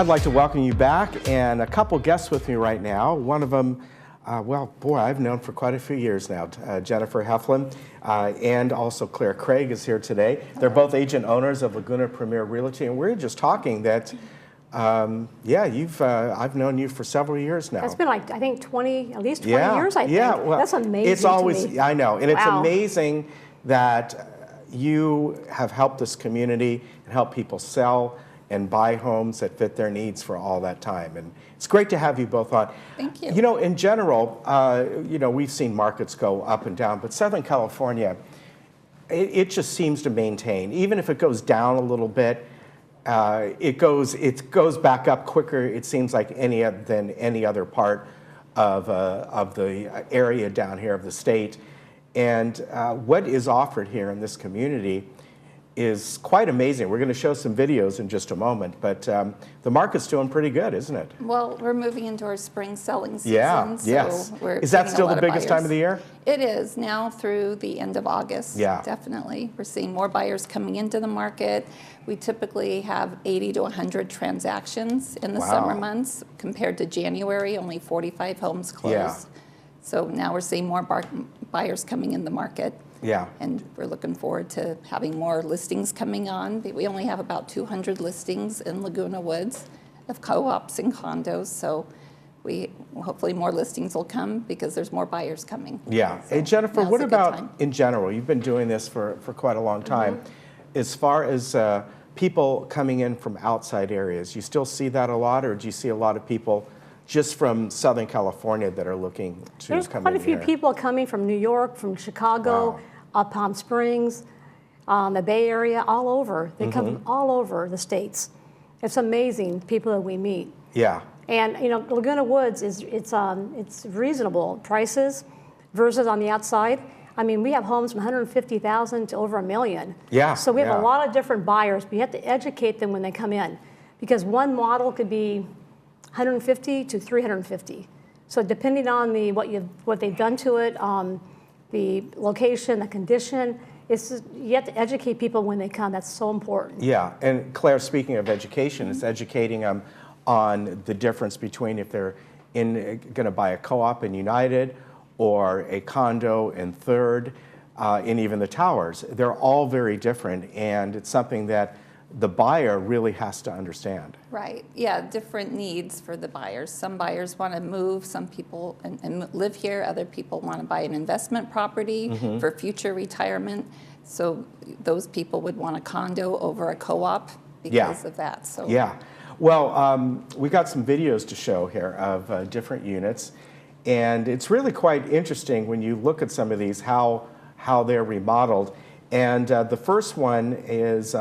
I'd like to welcome you back, and a couple guests with me right now. One of them, well, boy, I've known for quite a few years now, Jennifer Heflin, and also Claire Craig is here today. They're both agent owners of Laguna Premier Realty, and we're just talking that, yeah, I've known you for several years now. It's been like, I think at least 20 years, I think. Yeah, well, that's amazing. It's always, to me. I know, and wow. It's amazing that you have helped this community and helped people sell and buy homes that fit their needs for all that time. And it's great to have you both on. Thank you. You know, in general, we've seen markets go up and down, but Southern California, it just seems to maintain. Even if it goes down a little bit, it goes back up quicker, it seems like, than any other part of the area down here of the state. And what is offered here in this community is quite amazing. We're going to show some videos in just a moment, but the market's doing pretty good, isn't it? Well, we're moving into our spring selling season. Yeah, so yes. We're is that seeing still a lot the of biggest buyers. time of the year? It is now through the end of August. Yeah. Definitely. We're seeing more buyers coming into the market. We typically have 80 to 100 transactions in the summer months compared to January, only 45 homes closed. Yeah. So now we're seeing more buyers coming in the market. Yeah. And we're looking forward to having more listings coming on. We only have about 200 listings in Laguna Woods of co-ops and condos, so hopefully more listings will come because there's more buyers coming. Yeah. So hey, Jennifer, now's what a good about time. in general? You've been doing this for quite a long time. As far as people coming in from outside areas, you still see that a lot, or do you see a lot of people just from Southern California that are looking to There's come quite in a few here? people coming from New York, from Chicago, Palm Springs, the Bay Area, all over. They come from all over the states. It's amazing, people that we meet. Yeah. And Laguna Woods it's reasonable prices versus on the outside. I mean, we have homes from $150,000 to over $1 million. Yeah. So we have a lot of different buyers, but you have to educate them when they come in, because one model could be 150 to 350. So depending on what they've done to it, the location, the condition, you have to educate people when they come. That's so important. Yeah, and Claire, speaking of education, it's educating them on the difference between if they're going to buy a co-op in United or a condo in Third, and even the towers. They're all very different, and it's something that the buyer really has to understand. Right. Yeah, different needs for the buyers. Some buyers want to move, some people and live here, other people want to buy an investment property for future retirement. So those people would want a condo over a co-op because of that. So yeah. Well, we got some videos to show here of different units, and it's really quite interesting when you look at some of these, how they're remodeled. And the first one is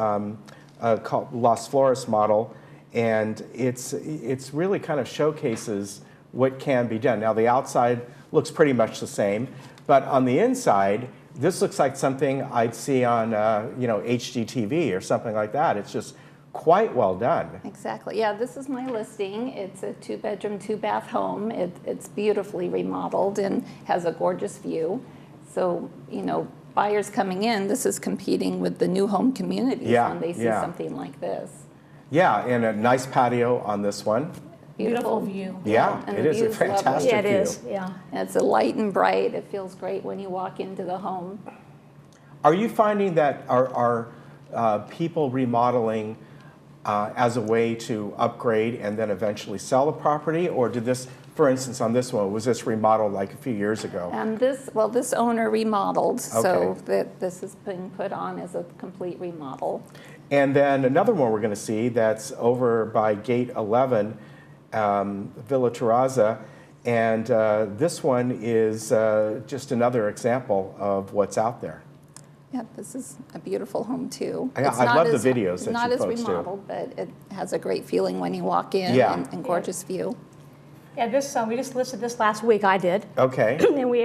called Las Flores model, and it's really kind of showcases what can be done. Now the outside looks pretty much the same, but on the inside, this looks like something I'd see on HGTV or something like that. It's just quite well done. Exactly. Yeah, this is my listing. It's a 2-bedroom, 2-bath home. It's beautifully remodeled and has a gorgeous view. So, buyers coming in, this is competing with the new home communities when they see something like this. Yeah, and a nice patio on this one. Beautiful view. Yeah, and it the is a view's lovely. fantastic Yeah, it view. is. Yeah. And it's a light and bright. It feels great when you walk into the home. Are you finding that are people remodeling as a way to upgrade and then eventually sell the property, or did this, for instance, on this one, was this remodeled like a few years ago? This owner remodeled, so this has been put on as a complete remodel. And then another one we're going to see that's over by Gate 11, Villa Terraza, and this one is just another example of what's out there. Yeah, this is a beautiful home too. I love the videos that not you as folks do. remodeled, but it has a great feeling when you walk in and gorgeous view. Yeah, we just listed this last week. I did. Okay. And we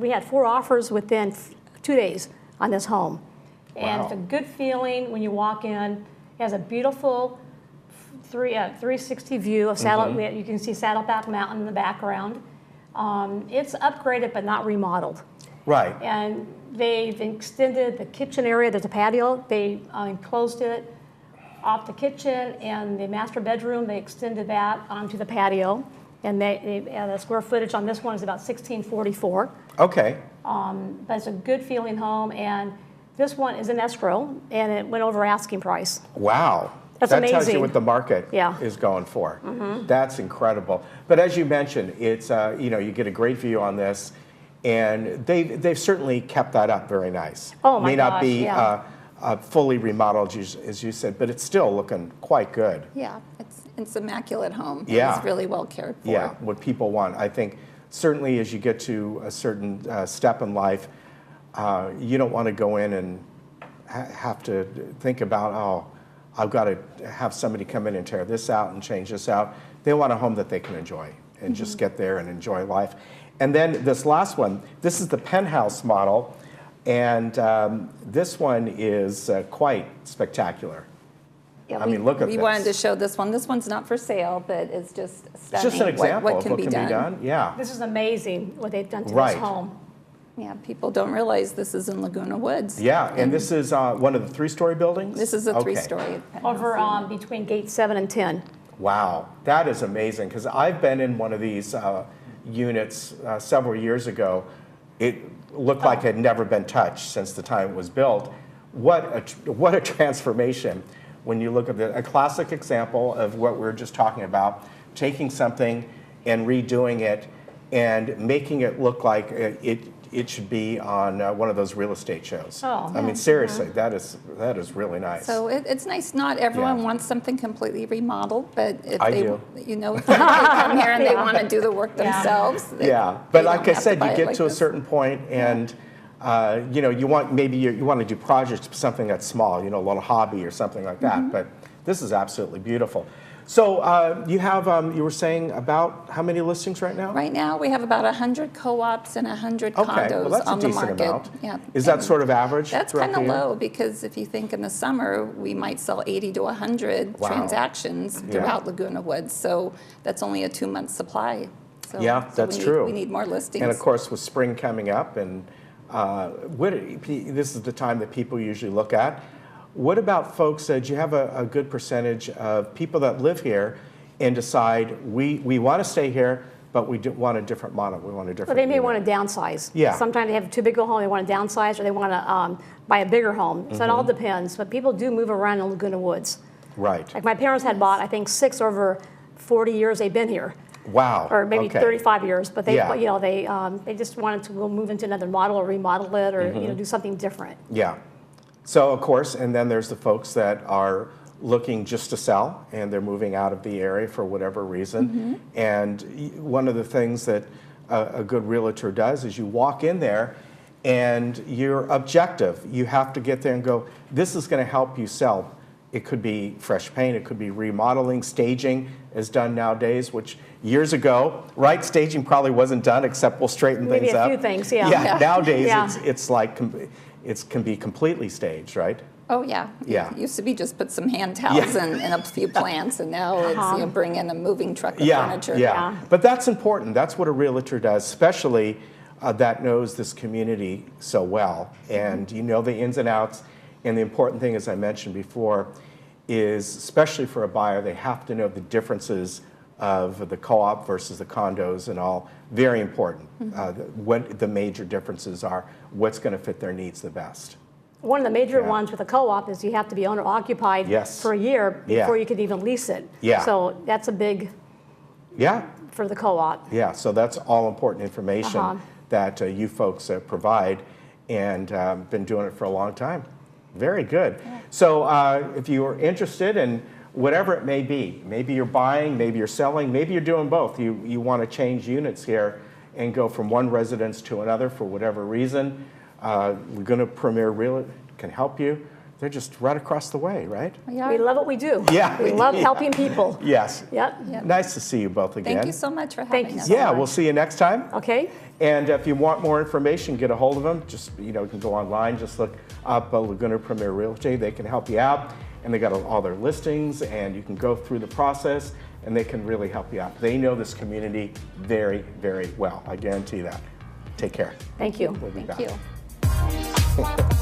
had 4 offers within 2 days on this home. And it's a good feeling when you walk in. It has a beautiful 360 view of Saddleback. You can see Saddleback Mountain in the background. It's upgraded but not remodeled. Right. And they've extended the kitchen area. There's a patio. They enclosed it off the kitchen and the master bedroom. They extended that onto the patio. And the square footage on this one is about 1644. Okay. But it's a good feeling home. And this one is an escrow, and it went over asking price. Wow. That's that tells you amazing. what the market Yeah. is going for. That's incredible. But as you mentioned, it's you get a great view on this, and they've certainly kept that up very nice. Oh my May not gosh, be yeah. fully remodeled as you said, but it's still looking quite good. Yeah, it's immaculate home. Yeah. It's really well cared for. Yeah, what people want. I think certainly as you get to a certain step in life, you don't want to go in and have to think about, oh, I've got to have somebody come in and tear this out and change this out. They want a home that they can enjoy and just get there and enjoy life. And then this last one, this is the penthouse model, and this one is quite spectacular. Yeah, I mean, look at we this. wanted to show this one. This one's not for sale, but it's just stunning. It's just an example what of can what be can be done. Yeah. This is amazing what they've done to Right. this home. Yeah, people don't realize this is in Laguna Woods. Yeah, and this is one of the three-story buildings? This is a Okay. three-story. Over between gate 7 and 10. Wow, that is amazing, because I've been in one of these units several years ago. It looked like it had never been touched since the time it was built. What a transformation when you look at a classic example of what we were just talking about, taking something and redoing it and making it look like it should be on one of those real estate shows. Oh, I mean, seriously, that is really nice. So it's nice. Not everyone Yeah. wants something completely remodeled, but if I they, do. if they come here and they want to do the work themselves, Yeah, they but don't like I have to said, buy you it get like to a this. certain point and you want you want to do projects, something that's small, a little hobby or something like that. But this is absolutely beautiful. So you have, you were saying about how many listings right now? Right now, we have about 100 co-ops and 100 Okay, condos well that's a on the decent market. amount. Yeah. Is that And sort of average? That's throughout kind the of year? low, because if you think in the summer, we might sell 80 to 100 Wow. transactions Yeah. throughout Laguna Woods. So that's only a 2-month supply. So, Yeah, that's true. We need more listings. And of course, with spring coming up, and this is the time that people usually look at. What about folks, do you have a good percentage of people that live here and decide, we want to stay here, but we want a different model, we want a different But they may unit. want to downsize. Yeah. Sometimes they have too big a home, they want to downsize, or they want to buy a bigger home. So it all depends. But people do move around in Laguna Woods. Right. Like my parents had bought, I think, 6 over 40 years they've been here, Wow. or maybe okay. 35 years. But they, Yeah. they just wanted to go move into another model or remodel it, or do something different. Yeah. So of course, and then there's the folks that are looking just to sell, and they're moving out of the area for whatever reason. And one of the things that a good realtor does is you walk in there and you're objective. You have to get there and go, this is going to help you sell. It could be fresh paint, it could be remodeling, staging is done nowadays, which years ago, right, staging probably wasn't done except we'll straighten Maybe things a up. few things, yeah. Yeah, Yeah. nowadays Yeah. it's like it can be completely staged, right? Oh, yeah. Yeah. It used to be just put some hand towels and a few plants, and now it's bring in a moving truck of furniture. Yeah, but that's important. That's what a realtor does, especially that knows this community so well. And you know the ins and outs. And the important thing, as I mentioned before, is especially for a buyer, they have to know the differences of the co-op versus the condos and all. Very important. What the major differences are, what's going to fit their needs the best. One of the major Yeah. ones with a co-op is you have to be owner occupied Yes. for a year Yeah. before you could even lease it. Yeah. So that's a big Yeah, for the co-op. yeah. So that's all important information that you folks provide, and been doing it for a long time. Very good. So if you are interested in whatever it may be, maybe you're buying, maybe you're selling, maybe you're doing both. You want to change units here and go from one residence to another for whatever reason. Laguna Premier Realty can help you. They're just right across the way, right? Yeah. We love what we do. Yeah. We love Yeah. helping people. Yes. Yep. Nice to see you both again. Thank you so much for Thank having you us. so Yeah, much. we'll see you next time. Okay. And if you want more information, get a hold of them. Just, you can go online, just look up Laguna Premier Realty. They can help you out, and they got all their listings, and you can go through the process, and they can really help you out. They know this community very, very well. I guarantee that. Take care. Thank you. We'll be Thank back. you.